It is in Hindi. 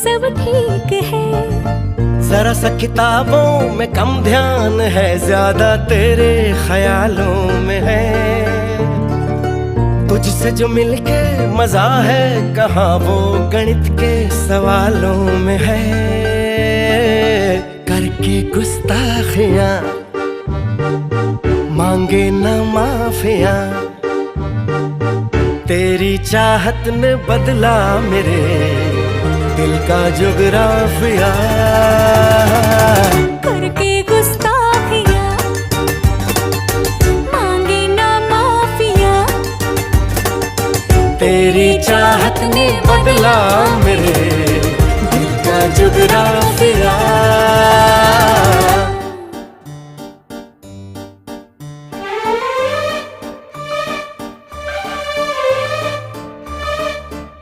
सब ठीक है। जरा सा किताबों में कम ध्यान है, ज्यादा तेरे ख्यालों में है। तुझसे जो मिलके मजा है, कहाँ वो गणित के सवालों में है। करके गुस्ताखियां मांगे न माफिया, तेरी चाहत ने बदला मेरे दिल का जुगराफिया। करके गुस्ताखियां मांगे ना माफिया, तेरी चाहत ने बदला मेरे दिल का जुगराफिया।